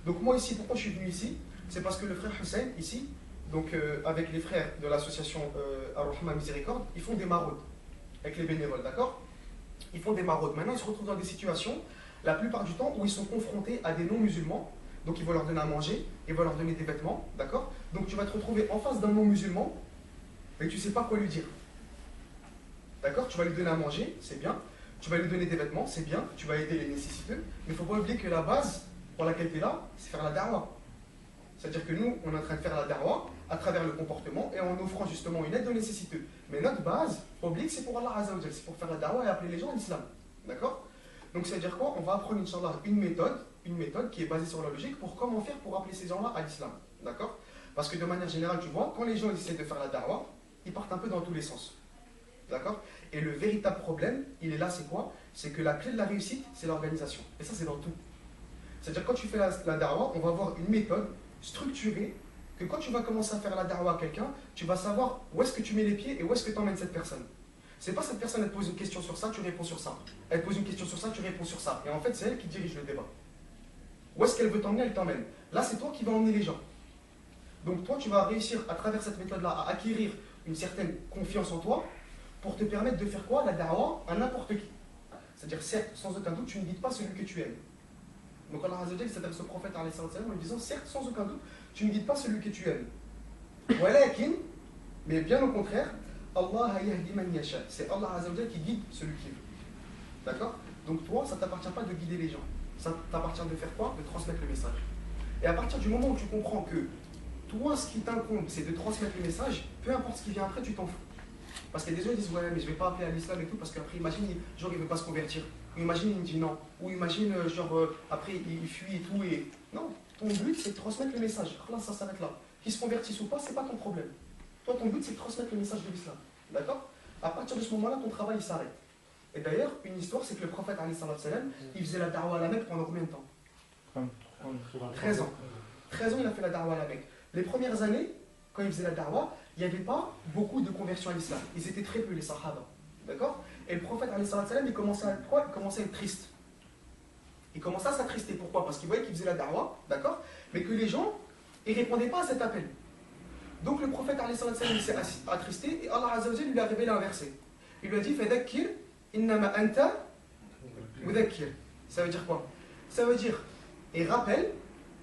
Donc moi ici, pourquoi je suis venu ici? C'est parce que le frère Hussein, ici, donc avec les frères de l'association Ar-Rahma Miséricorde, ils font des maraudes avec les bénévoles, d'accord? Ils font des maraudes. Maintenant, ils se retrouvent dans des situations, la plupart du temps, où ils sont confrontés à des non-musulmans. Donc, ils vont leur donner à manger, ils vont leur donner des vêtements, d'accord? Donc, tu vas te retrouver en face d'un non-musulman, mais tu ne sais pas quoi lui dire. D'accord? Tu vas lui donner à manger, c'est bien. Tu vas lui donner des vêtements, c'est bien. Tu vas aider les nécessiteux. Mais il ne faut pas oublier que la base pour laquelle tu es là, c'est faire la da'wah. C'est-à-dire que nous, on est en train de faire la da'wah à travers le comportement et en offrant justement une aide aux nécessiteux. Mais notre base, oublie que c'est pour Allah Azza wa Jal, c'est pour faire la da'wah et appeler les gens à l'islam. D'accord? Donc ça veut dire quoi? On va apprendre, Inch'Allah, une méthode qui est basée sur la logique pour comment faire pour appeler ces gens-là à l'islam. D'accord? Parce que de manière générale, tu vois, quand les gens essaient de faire la da'wah, ils partent un peu dans tous les sens. D'accord? Et le véritable problème, il est là, c'est quoi? C'est que la clé de la réussite, c'est l'organisation. Et ça, c'est dans tout. C'est-à-dire quand tu fais la da'wah, on va avoir une méthode structurée que quand tu vas commencer à faire la da'wah à quelqu'un, tu vas savoir où est-ce que tu mets les pieds et où est-ce que tu emmènes cette personne. C'est pas cette personne, elle te pose une question sur ça, tu réponds sur ça. Elle te pose une question sur ça, tu réponds sur ça. Et en fait, c'est elle qui dirige le débat. Où est-ce qu'elle veut t'emmener, elle t'emmène. Là, c'est toi qui vas emmener les gens. Donc toi, tu vas réussir à travers cette méthode-là à acquérir une certaine confiance en toi pour te permettre de faire quoi? La da'wah à n'importe qui. C'est-à-dire, certes, sans aucun doute, tu ne guides pas celui que tu aimes. Donc Allah Azza wa Jal s'adresse au prophète en lui disant, certes, sans aucun doute, tu ne guides pas celui que tu aimes. Walakin, mais bien au contraire, Allah yahdi man yasha. C'est Allah Azza wa Jal qui guide celui qui veut. D'accord? Donc toi, ça ne t'appartient pas de guider les gens. Ça t'appartient de faire quoi? De transmettre le message. Et à partir du moment où tu comprends que toi, ce qui t'incombe, c'est de transmettre le message, peu importe ce qui vient après, tu t'en fous. Parce que des gens disent, ouais, mais je ne vais pas appeler à l'islam et tout, parce qu'après, imagine, genre, il ne veut pas se convertir. Ou imagine, il me dit non. Ou imagine, genre, après, il fuit et tout. Et... Non, ton but, c'est de transmettre le message. Là, ça s'arrête là. Qu'il se convertisse ou pas, c'est pas ton problème. Toi, ton but, c'est de transmettre le message de l'islam. D'accord? À partir de ce moment-là, ton travail, il s'arrête. Et d'ailleurs, une histoire, c'est que le prophète, il faisait la da'wah à la Mecque pendant combien de temps? 13 ans. 13 ans, il a fait la da'wah à la Mecque. Les premières années, quand il faisait la da'wah, il n'y avait pas beaucoup de conversions à l'islam. Ils étaient très peu, les sahaba. D'accord? Et le prophète, il commençait à être quoi? Il commençait à être triste. Il commençait à s'attrister. Pourquoi? Parce qu'il voyait qu'il faisait la da'wah, d'accord? Mais que les gens, ils ne répondaient pas à cet appel. Donc le prophète, il s'est attristé et Allah Azza wa Jal lui a révélé un verset. Il lui a dit, Fadakkir, innama anta mudakkir. Ça veut dire quoi? Ça veut dire, et rappelle,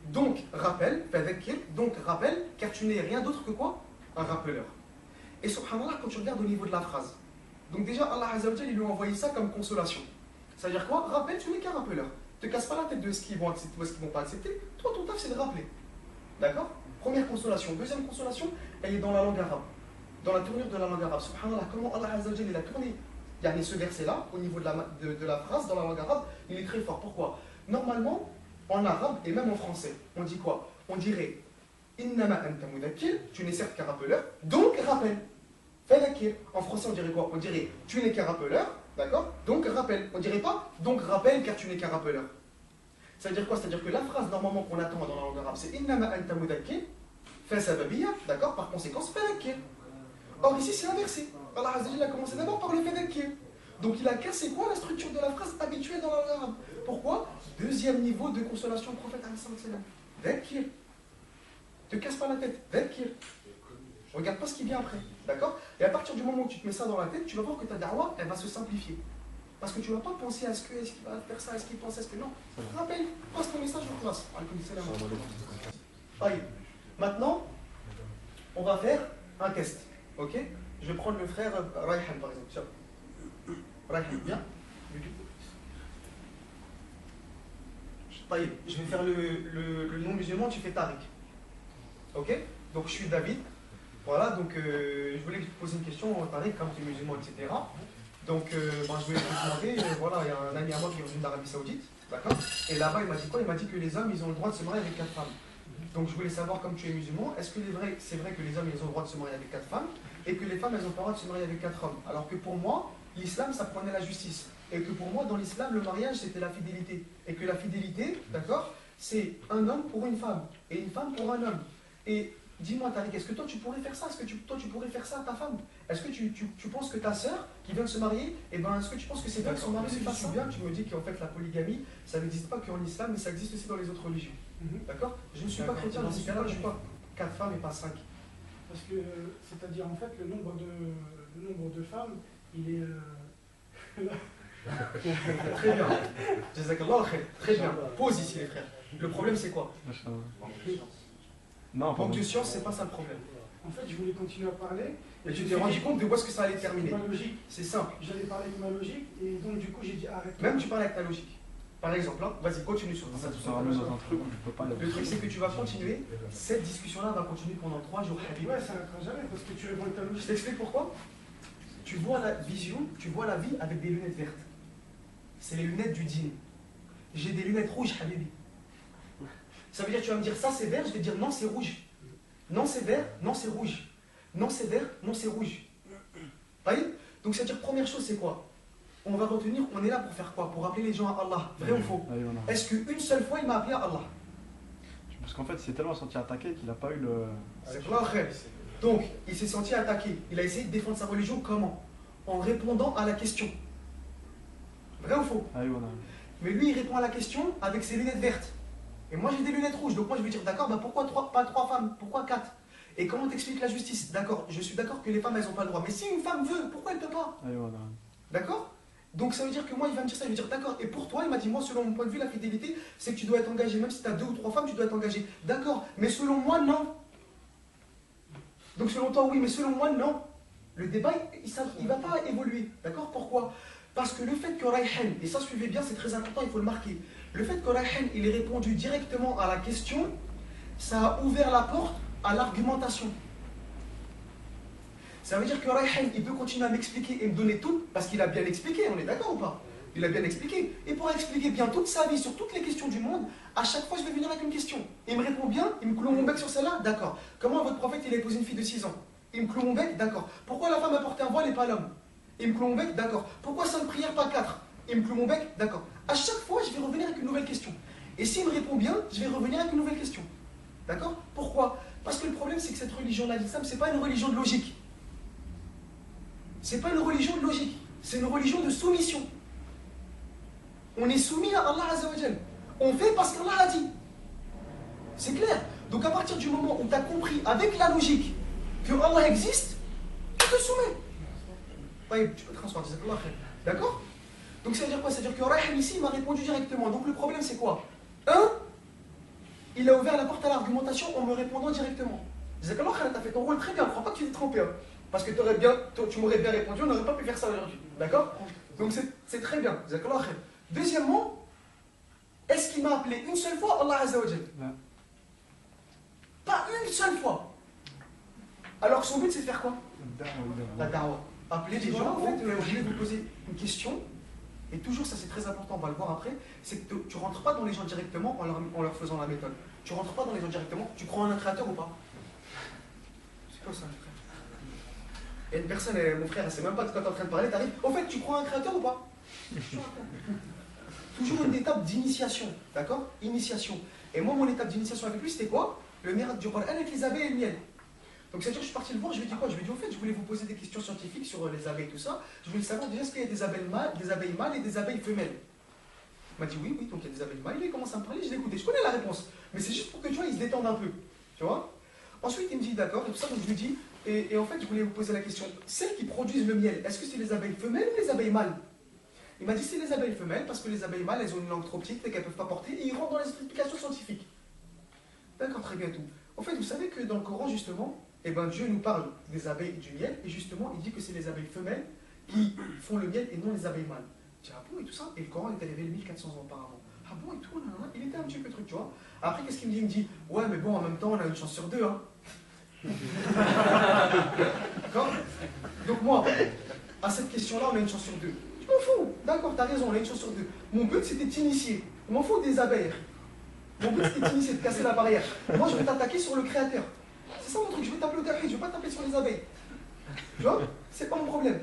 donc rappelle, Fadakkir, donc rappelle, car tu n'es rien d'autre que quoi? Un rappeleur. Et subhanallah, quand tu regardes au niveau de la phrase, donc déjà Allah Azza wa Jal, il lui a envoyé ça comme consolation. Ça veut dire quoi? Rappelle, tu n'es qu'un rappeleur. Ne te casse pas la tête de ce qu'ils vont accepter ou ce qu'ils ne vont pas accepter. Toi, ton taf, c'est de rappeler. D'accord? Première consolation. Deuxième consolation, elle est dans la langue arabe. Dans la tournure de la langue arabe. Subhanallah, comment Allah Azza wa Jal, il a tourné. Il y a ce verset-là, au niveau de la phrase, dans la langue arabe, il est très fort. Pourquoi? Normalement, en arabe et même en français, on dit quoi? On dirait Innama anta mudakkir, tu n'es certes qu'un rappeleur, donc rappelle. Fadakir. En français, on dirait quoi? On dirait tu n'es qu'un rappeleur, d'accord? Donc rappelle. On dirait pas donc rappelle car tu n'es qu'un rappeleur. Ça veut dire quoi? C'est-à-dire que la phrase normalement qu'on attend dans la langue arabe, c'est Innama anta mudakkir, fa sababiyya, d'accord? Par conséquent, fadakir. Or ici, c'est inversé. Allah Azza wa Jalla a commencé d'abord par le fadakir. Donc il a cassé quoi? La structure de la phrase habituelle dans la langue arabe. Pourquoi? Deuxième niveau de consolation du prophète alayhi salam. Dhakir. Te casse pas la tête. Dhakir. Regarde pas ce qui vient après. D'accord? Et à partir du moment où tu te mets ça dans la tête, tu vas voir que ta da'wah, elle va se simplifier. Parce que tu ne vas pas penser à est-ce qu'il va faire ça, est-ce qu'il pense, est-ce que non. Rappelle, passe ton message en classe. Allez. Maintenant, on va faire un test. Ok? Je vais prendre le frère Rayhan par exemple. Tiens. Rayhan, viens. Allez, je vais faire le nom musulman, tu fais Tariq. Ok? Donc je suis David. Voilà, donc je voulais te poser une question, Tariq, comme tu es musulman, etc. Donc je voulais te demander, voilà, il y a un ami à moi qui est revenu d'Arabie Saoudite, d'accord? Et là-bas, il m'a dit quoi? Il m'a dit que les hommes, ils ont le droit de se marier avec 4 femmes. Donc je voulais savoir, comme tu es musulman, est-ce que c'est vrai que les hommes, ils ont le droit de se marier avec 4 femmes et que les femmes, elles n'ont pas le droit de se marier avec 4 hommes? Alors que pour moi, l'islam, ça prenait la justice. Et que pour moi, dans l'islam, le mariage, c'était la fidélité. Et que la fidélité, d'accord, c'est un homme pour une femme et une femme pour un homme. Et dis-moi Tariq, est-ce que toi tu pourrais faire ça? Est-ce que toi tu pourrais faire ça à ta femme? Est-ce que tu penses que ta sœur qui vient de se marier, eh ben, est-ce que tu penses que c'est bien que son mari se fasse ça? Bien, tu me dis qu'en fait la polygamie, ça n'existe pas qu'en islam, mais ça existe aussi dans les autres religions. D'accord? Je ne suis pas chrétien, dans ce cas-là, je suis pas 4 femmes et pas 5. Parce que, c'est-à-dire en fait, le nombre de femmes, il est... Très bien. Jazakallah khair. Très bien. Pause ici les frères. Le problème c'est quoi? Non, manque de science, c'est pas ça le problème. En fait, je voulais continuer à parler. Et tu t'es rendu compte de où est-ce que ça allait terminer? Ma logique. C'est simple. J'allais parler de ma logique et donc du coup j'ai dit arrête. Même tu parles avec ta logique. Par exemple, hein, vas-y, continue sur ça. Le truc c'est que tu vas continuer, cette discussion-là va continuer pendant 3 jours. Ouais, ça n'arrêtera jamais parce que tu réponds avec ta logique. Je t'explique pourquoi. Tu vois la vision, tu vois la vie avec des lunettes vertes. C'est les lunettes du dîner. J'ai des lunettes rouges, Habibi. Ça veut dire tu vas me dire ça c'est vert, je vais te dire non c'est rouge. Non c'est vert, non c'est rouge. Non c'est vert, non c'est rouge. Voyez? Donc ça veut dire première chose c'est quoi? On va retenir, on est là pour faire quoi? Pour rappeler les gens à Allah. Vrai ou faux? Est-ce qu'une seule fois il m'a appelé à Allah? Parce qu'en fait il s'est tellement senti attaqué qu'il n'a pas eu le... Donc il s'est senti attaqué. Il a essayé de défendre sa religion comment? En répondant à la question. Vrai ou faux? Mais lui il répond à la question avec ses lunettes vertes. Et moi j'ai des lunettes rouges, donc moi je vais dire d'accord, bah pourquoi pas 3 femmes? Pourquoi 4? Et comment t'expliques la justice? D'accord, je suis d'accord que les femmes elles n'ont pas le droit, mais si une femme veut, pourquoi elle ne peut pas? D'accord? Donc ça veut dire que moi il va me dire ça, il va me dire d'accord, et pour toi il m'a dit moi selon mon point de vue la fidélité c'est que tu dois être engagé, même si tu as 2 ou 3 femmes tu dois être engagé. D'accord, mais selon moi non. Donc selon toi oui, mais selon moi non. Le débat il ne va pas évoluer, d'accord? Pourquoi? Parce que le fait que Rayhan, et ça suivez bien, c'est très important, il faut le marquer. Le fait que Rayhan il ait répondu directement à la question, ça a ouvert la porte à l'argumentation. Ça veut dire que Rayhan il peut continuer à m'expliquer et me donner tout, parce qu'il a bien expliqué, on est d'accord ou pas? Il a bien expliqué. Et pour expliquer bien toute sa vie sur toutes les questions du monde, à chaque fois je vais venir avec une question. Il me répond bien, il me cloue mon bec sur celle-là, d'accord. Comment votre prophète il a épousé une fille de 6 ans? Il me cloue mon bec, d'accord. Pourquoi la femme a porté un voile et pas l'homme? Il me cloue mon bec, d'accord. Pourquoi 5 prières, pas 4? Il me cloue mon bec, d'accord. À chaque fois, je vais revenir avec une nouvelle question. Et s'il me répond bien, je vais revenir avec une nouvelle question. D'accord? Pourquoi? Parce que le problème, c'est que cette religion-là, l'islam, c'est pas une religion de logique. C'est pas une religion de logique. C'est une religion de soumission. On est soumis à Allah Azza wa Jal. On fait parce qu'Allah a dit. C'est clair. Donc à partir du moment où tu as compris avec la logique que Allah existe, tu te soumets. Tu peux transformer, d'accord? Donc ça veut dire quoi? Ça veut dire que Rayhan ici m'a répondu directement. Donc le problème c'est quoi? Il a ouvert la porte à l'argumentation en me répondant directement. Jazakallah khair, t'as fait ton rôle très bien, crois pas que tu t'es trompé. Hein. Parce que tu m'aurais bien répondu, on n'aurait pas pu faire ça aujourd'hui. D'accord? Donc c'est très bien. Jazakallah khair. Deuxièmement, est-ce qu'il m'a appelé une seule fois Allah Azza wa Jal? Pas une seule fois. Alors son but c'est de faire quoi? La da'wa. Appeler les gens, en fait, je vais vous poser une question, et toujours, ça c'est très important, on va le voir après, c'est que tu ne rentres pas dans les gens directement en leur faisant la méthode. Tu ne rentres pas dans les gens directement, tu crois en un créateur ou pas? C'est quoi ça, frère? Et une personne, mon frère, elle ne sait même pas de quoi tu es en train de parler, tu arrives, au fait, tu crois en un créateur ou pas? Toujours une étape d'initiation, d'accord? Initiation. Et moi, mon étape d'initiation avec lui, c'était quoi? Le miracle du Coran avec les abeilles et le miel. Donc c'est-à-dire que je suis parti le voir, je lui ai dit quoi? Je lui ai dit en fait, je voulais vous poser des questions scientifiques sur les abeilles et tout ça. Je voulais savoir déjà est-ce qu'il y a des abeilles mâles et des abeilles femelles. Il m'a dit oui, donc il y a des abeilles mâles. Il commence à me parler, je l'ai écouté. Je connais la réponse, mais c'est juste pour que tu vois, il se détende un peu. Tu vois? Ensuite, il me dit d'accord, et tout ça, donc je lui dis, et en fait, je voulais vous poser la question, celles qui produisent le miel, est-ce que c'est les abeilles femelles ou les abeilles mâles? Il m'a dit c'est les abeilles femelles, parce que les abeilles mâles, elles ont une langue trop petite et qu'elles ne peuvent pas porter, et ils rentrent dans les explications scientifiques. D'accord, très bien tout. En fait, vous savez que dans le Coran, justement, eh ben, Dieu nous parle des abeilles et du miel, et justement, il dit que c'est les abeilles femelles qui font le miel et non les abeilles mâles. Je dis, ah bon, et tout ça? Et le Coran est arrivé 1400 ans auparavant. Ah bon, et tout, là, il était un petit peu truc, tu vois. Après, qu'est-ce qu'il me dit? Il me dit, ouais, mais bon, en même temps, on a une chance sur 2, hein. D'accord? Donc, moi, à cette question-là, on a une chance sur 2. Je m'en fous, d'accord, t'as raison, on a une chance sur 2. Mon but, c'était d'initier. Je m'en fous des abeilles. Mon but, c'était d'initier, de casser la barrière. Moi, je vais t'attaquer sur le créateur. C'est ça mon truc, je vais taper au tawhid, je vais pas taper sur les abeilles. Tu vois? C'est pas mon problème.